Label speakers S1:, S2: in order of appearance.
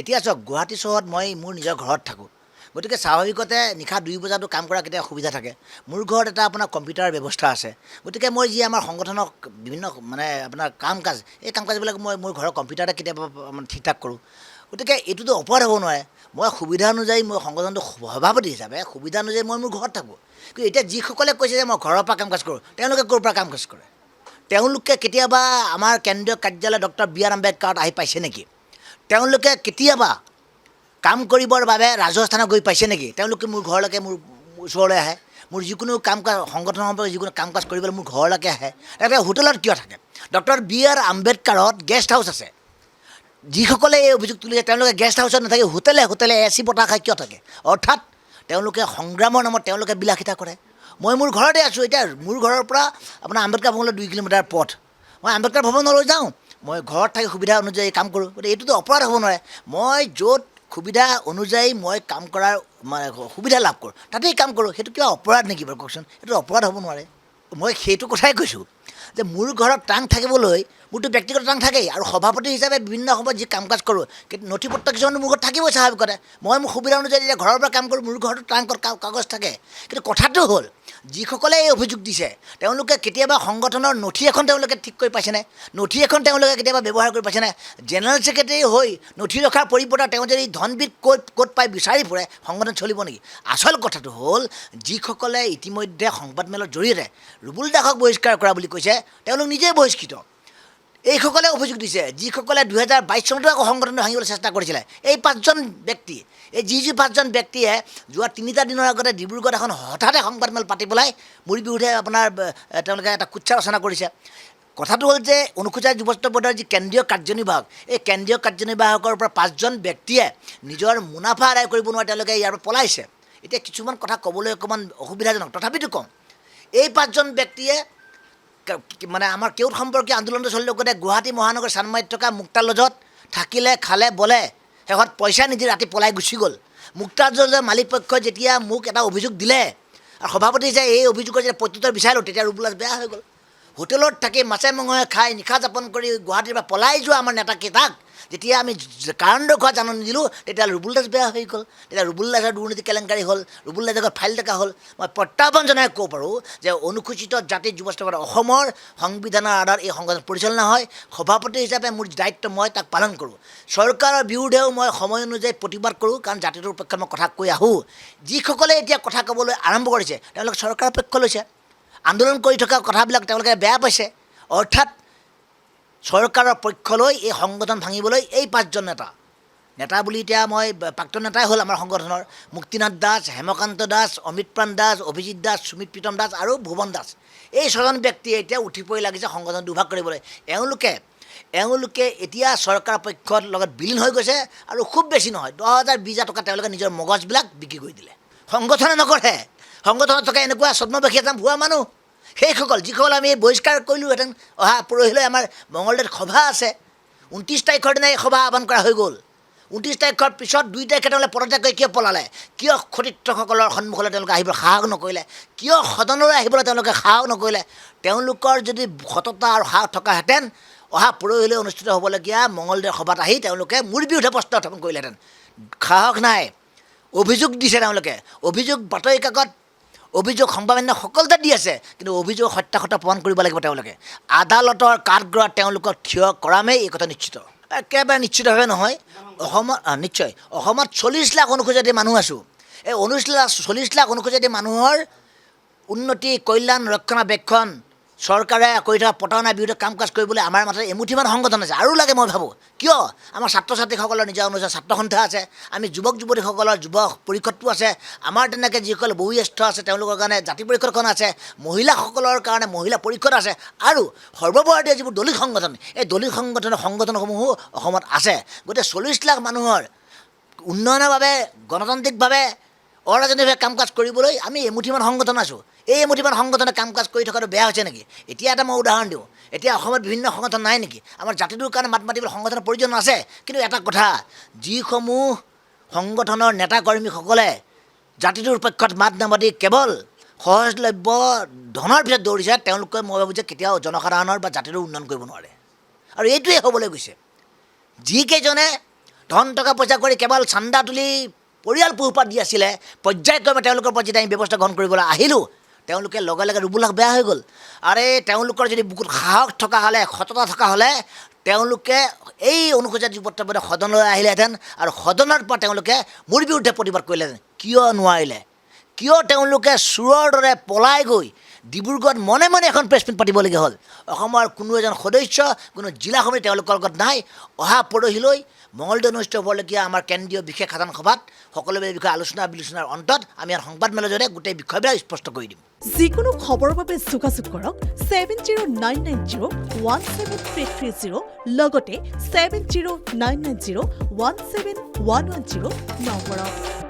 S1: এতিয়া চাওক গুৱাহাটী চহৰত মই মোৰ নিজৰ ঘৰত থাকোঁ, গতিকে স্বাভাৱিকতে নিশা 2 বজাতো কাম কৰা কেতিয়াবা সুবিধা থাকে। মোৰ ঘৰত এটা আপোনাৰ কম্পিউটাৰ ব্যৱস্থা আছে, গতিকে মই যি আমাৰ সংগঠনৰ বিভিন্ন মানে আপোনাৰ কাম কাজ, এই কাম কাজবিলাক মই মোৰ ঘৰৰ কম্পিউটাৰতে কেতিয়াবা ঠিক ঠাক কৰোঁ। গতিকে এইটোতো অপৰাধ হ'ব নোৱাৰে। মই সুবিধা অনুযায়ী মই সংগঠনটো সভাপতি হিচাপে সুবিধা অনুযায়ী মই মোৰ ঘৰত থাকোঁ। কিন্তু এতিয়া যিসকলে কৈছে যে মই ঘৰৰ পৰা কাম কাজ কৰোঁ, তেওঁলোকে ক'ৰ পৰা কাম কাজ কৰে? তেওঁলোকে কেতিয়াবা আমাৰ কেন্দ্ৰীয় কাৰ্যালয় ডক্টৰ বি.আৰ. আম্বেদকাৰত আহি পাইছে নেকি? তেওঁলোকে কেতিয়াবা কাম কৰিবৰ বাবে ৰাজস্থানত গৈ পাইছে নেকি? তেওঁলোকে মোৰ ঘৰলৈকে মোৰ ওচৰলৈ আহে। মোৰ যিকোনো কাম কাজ সংগঠনৰ সম্পৰ্কে যিকোনো কাম কাজ কৰিবলৈ মোৰ ঘৰলৈকে আহে। তেওঁলোকে হোটেলত কিয় থাকে? Doctor B R. আম্বেদকাৰত গেষ্ট হাউচ আছে। যিসকলে এই অভিযোগ তুলিছে তেওঁলোকে গেষ্ট হাউচত নাথাকে, হোটেলে হোটেলে এ চি বতাহ খাই কিয় থাকে? অৰ্থাৎ তেওঁলোকে সংগ্ৰামৰ নামত তেওঁলোকে বিলাসিতা কৰে। মই মোৰ ঘৰতে আছোঁ। এতিয়া মোৰ ঘৰৰ পৰা আপোনাৰ আম্বেদকাৰ ভৱনলৈ 2 কিলোমিটাৰ পথ। মই আম্বেদকাৰ ভৱনলৈ যাওঁ, মই ঘৰত থাকি সুবিধা অনুযায়ী কাম কৰোঁ। গতিকে এইটোতো অপৰাধ হ'ব নোৱাৰে। মই য'ত সুবিধা অনুযায়ী মই কাম কৰাৰ মানে সুবিধা লাভ কৰোঁ তাতেই কাম কৰোঁ। সেইটো কিবা অপৰাধ নেকি বাৰু কওকচোন? সেইটো অপৰাধ হ'ব নোৱাৰে। মই সেইটো কথাই কৈছোঁ যে মোৰ ঘৰত ট্ৰাংক থাকিবলৈ মোৰতো ব্যক্তিগত ট্ৰাংক থাকেই, আৰু সভাপতি হিচাপে বিভিন্ন সময়ত যি কাম কাজ কৰোঁ, কিন্তু নথি পত্ৰ কিছুমান মোৰ ঘৰত থাকিবই স্বাভাৱিকতে। মই মোৰ সুবিধা অনুযায়ী যেতিয়া ঘৰৰ পৰা কাম কৰোঁ, মোৰ ঘৰতো ট্ৰাংকত কাগজ থাকে। কিন্তু কথাটো হ'ল, যিসকলে এই অভিযোগ দিছে তেওঁলোকে কেতিয়াবা সংগঠনৰ নথি এখন তেওঁলোকে ঠিক কৰি পাইছেনে? নথি এখন তেওঁলোকে কেতিয়াবা ব্যৱহাৰ কৰি পাইছেনে? জেনেৰেল ছেক্ৰেটাৰী হৈ নথি ৰখাৰ পৰিৱৰ্তে তেওঁ যদি ধনবিধ ক'ত পাই বিচাৰি ফুৰে, সংগঠন চলিব নেকি? আচল কথাটো হ'ল, যিসকলে ইতিমধ্যে সংবাদমেলৰ জৰিয়তে ৰুবুল দাসক বহিষ্কাৰ কৰা বুলি কৈছে, তেওঁলোক নিজেই বহিষ্কৃত। এইসকলে অভিযোগ দিছে, যিসকলে 2022 চনতো আকৌ সংগঠনটো ভাঙিবলৈ চেষ্টা কৰিছিলে। এই 5জন ব্যক্তি, এই যি 5জন ব্যক্তিয়ে যোৱা 3টা দিনৰ আগতে ডিব্ৰুগড়ত এখন হঠাতে সংবাদমেল পাতি পেলাই মোৰ বিৰুদ্ধে আপোনাৰ তেওঁলোকে এটা কুৎসা ৰচনা কৰিছে। কথাটো হ'ল যে অনুসূচিত যুৱত্ব বোৰ্ডৰ যি কেন্দ্ৰীয় কাৰ্যনিৰ্বাহক, এই কেন্দ্ৰীয় কাৰ্যনিৰ্বাহকৰ পৰা 5জন ব্যক্তিয়ে নিজৰ মুনাফা আদায় কৰিব নোৱাৰে, তেওঁলোকে ইয়াৰ পৰা পলাইছে। এতিয়া কিছুমান কথা ক'বলৈ অকণমান অসুবিধাজনক, তথাপিতো কম। এই 5জন ব্যক্তিয়ে মানে আমাৰ কেওট সম্পৰ্কীয় আন্দোলনটো চলি থাকোঁতে গুৱাহাটী মহানগৰ চানমাৰীত থকা মুক্তা লজত থাকিলে, খালে, বলে, শেষত পইচা নিদি ৰাতি পলাই গুচি গ'ল। মুক্তা লজৰ মালিক পক্ষই যেতিয়া মোক এটা অভিযোগ দিলে আৰু সভাপতি যে এই অভিযোগৰ যেতিয়া প্ৰত্যুত্তৰ বিচাৰিলোঁ, তেতিয়া ৰুবুল দাস বেয়া হৈ গ'ল। হোটেলত থাকি মাছে মঙহে খাই নিশা যাপন কৰি গুৱাহাটীৰ পৰা পলাই যোৱা আমাৰ নেতাকেইটাক যেতিয়া আমি কাৰণ দেখুওৱা জাননী দিলোঁ, তেতিয়া ৰুবুল দাস বেয়া হৈ গ'ল। তেতিয়া ৰুবুল দাসৰ দুৰ্নীতি কেলেংকাৰী হ'ল, ৰুবুল দাসৰ ফাইল দেখা হ'ল। মই প্ৰত্যাহ্বান জনাই ক'ব পাৰোঁ যে অনুসূচিত জাতি যুৱস্থাপন অসমৰ সংবিধানৰ আধাৰত এই সংগঠন পৰিচালনা হয়। সভাপতি হিচাপে মোৰ দায়িত্ব, মই তাক পালন কৰোঁ। চৰকাৰৰ বিৰুদ্ধেও মই সময় অনুযায়ী প্ৰতিবাদ কৰোঁ, কাৰণ জাতিটোৰ পক্ষে মই কথা কৈ আহোঁ। যিসকলে এতিয়া কথা ক'বলৈ আৰম্ভ কৰিছে তেওঁলোকে চৰকাৰৰ পক্ষ লৈছে। আন্দোলন কৰি থকা কথাবিলাক তেওঁলোকে বেয়া পাইছে। অৰ্থাৎ চৰকাৰৰ পক্ষ লৈ এই সংগঠন ভাঙিবলৈ এই 5জন নেতা বুলি এতিয়া মই প্ৰাক্তন নেতাই হ'ল আমাৰ সংগঠনৰ, মুক্তিনাথ দাস, হেমকান্ত দাস, অমিতপ্ৰাণ দাস, অভিজিৎ দাস, সুমিত প্ৰীতম দাস আৰু ভুৱন দাস। এই 6জন ব্যক্তিয়ে এতিয়া উঠি পৰি লাগিছে সংগঠন দুভাগ কৰিবলৈ। এওঁলোকে এতিয়া চৰকাৰৰ পক্ষৰ লগত বিলীন হৈ গৈছে, আৰু খুব বেছি নহয় 10,000 20,000 টকা তেওঁলোকে নিজৰ মগজবিলাক বিক্ৰী কৰি দিলে। সংগঠনে নকৰে। সংগঠনত থকা এনেকুৱা ছদ্মবেশী এজন ভুৱা মানুহ, সেইসকল যিসকল আমি বহিষ্কাৰ কৰিলোঁহেঁতেন। অহা পৰহিলৈ আমাৰ মঙলদৈত সভা আছে। 29 তাৰিখৰ দিনাই সভা আহ্বান কৰা হৈ গ'ল। 29 তাৰিখৰ পিছত 2 তাৰিখে তেওঁলোকে পদত্যাগ কৰি কিয় পলালে? কিয় সতীৰ্থসকলৰ সন্মুখলৈ তেওঁলোকে আহিবলৈ সাহস নকৰিলে? কিয় সদনলৈ আহিবলৈ তেওঁলোকে সাহস নকৰিলে? তেওঁলোকৰ যদি সততা আৰু সাহস থকাহেঁতেন অহা পৰহিলৈ অনুষ্ঠিত হ'বলগীয়া মঙলদৈৰ সভাত আহি তেওঁলোকে মোৰ বিৰুদ্ধে প্ৰশ্ন উত্থাপন কৰিলেহেঁতেন। সাহস নাই। অভিযোগ দিছে তেওঁলোকে, অভিযোগ বাতৰি কাকত, অভিযোগ সংবাদ মাধ্যম সকলোতে দি আছে, কিন্তু অভিযোগ সত্যাসত্য প্ৰমাণ কৰিব লাগিব। তেওঁলোকে আদালতৰ কাঠগড়াত তেওঁলোকক থিয় কৰামেই এই কথা নিশ্চিত। একেবাৰে নিশ্চিতভাৱে নহয়। নিশ্চয় অসমত 40 লাখ অনুসূচিত মানুহ আছোঁ। এই 40 লাখ অনুসূচিত মানুহৰ উন্নতি, কল্যাণ, ৰক্ষণাবেক্ষণ চৰকাৰে কৰি থকা প্ৰতাৰণাৰ বিৰুদ্ধে কাম কাজ কৰিবলৈ আমাৰ মাথাত এমুঠিমান সংগঠন আছে, আৰু লাগে মই ভাবোঁ। কিয়? আমাৰ ছাত্ৰ ছাত্ৰীসকলৰ নিজা অনুযায়ী ছাত্ৰ সন্থা আছে, আমি যুৱক যুৱতীসকলৰ যুৱ পৰিষদটো আছে, আমাৰ তেনেকৈ যিসকল বয়োজ্যেষ্ঠ আছে তেওঁলোকৰ কাৰণে জাতি পৰিষদখন আছে, মহিলাসকলৰ কাৰণে মহিলা পৰিষদ আছে, আৰু সৰ্বভাৰতীয় যিবোৰ দলিত সংগঠন, এই দলিত সংগঠনসমূহো অসমত আছে। গতিকে 40 লাখ মানুহৰ উন্নয়নৰ বাবে, গণতান্ত্ৰিকভাৱে, অৰাজনৈতিকভাৱে কাম কাজ কৰিবলৈ আমি এমুঠিমান সংগঠন আছোঁ। এই এমুঠিমান সংগঠনে কাম কাজ কৰি থকাটো বেয়া হৈছে নেকি? এতিয়া এটা মই উদাহৰণ দিওঁ। এতিয়া অসমত বিভিন্ন সংগঠন নাই নেকি? আমাৰ জাতিটোৰ কাৰণে মাত মাতিবলৈ সংগঠনৰ প্ৰয়োজন আছে। কিন্তু এটা কথা, যিসমূহ সংগঠনৰ নেতাকৰ্মীসকলে জাতিটোৰ পক্ষত মাত নামাতি কেৱল সহজলভ্য ধনৰ পিছত দৌৰিছে, তেওঁলোকে মই ভাবোঁ যে কেতিয়াও জনসাধাৰণৰ বা জাতিটোৰ উন্নয়ন কৰিব নোৱাৰে। আৰু এইটোৱে হ'বলৈ গৈছে। যিকেইজনে ধন টকা পইচা কৰি কেৱল চান্দা তুলি পৰিয়াল পোহপাত দি আছিলে পৰ্যায়ক্ৰমে তেওঁলোকৰ ওপৰত যেতিয়া আমি ব্যৱস্থা গ্ৰহণ কৰিবলৈ আহিলোঁ তেওঁলোকে লগে লগে ৰুবুলাস বেয়া হৈ গ'ল আৰে তেওঁলোকৰ যদি বুকুত সাহস থকা হ'লে সততা থকা হ'লে তেওঁলোকে এই অনুসূচিত জাতি উপত্যাপদে সদনলৈ আহিলেহেঁতেন আৰু সদনৰ পৰা তেওঁলোকে মোৰ বিৰুদ্ধে প্ৰতিবাদ কৰিলেহেঁতেন কিয় নোৱাৰিলে কিয় তেওঁলোকে চোৰৰ দৰে পলাই গৈ ডিব্ৰুগড়ত মনে মনে এখন প্ৰেছ মিট পাতিবলগীয়া হ'ল অসমৰ কোনো এজন সদস্য কোনো জিলা সমিতি তেওঁলোকৰ লগত নাই অহা পৰহিলৈ মঙলদৈ অনুষ্ঠিত হ'বলগীয়া আমাৰ কেন্দ্ৰীয় বিশেষ সাধাৰণ সভাত সকলোৰে বিষয়ে আলোচনা বিলোচনাৰ অন্তত আমি ইয়াৰ সংবাদমেলৰ জৰিয়তে গোটেই বিষয়বিলাক স্পষ্ট কৰি দিম
S2: যিকোনো খবৰৰ বাবে যোগাযোগ কৰক 7099017330 লগতে 7099017110 নম্বৰত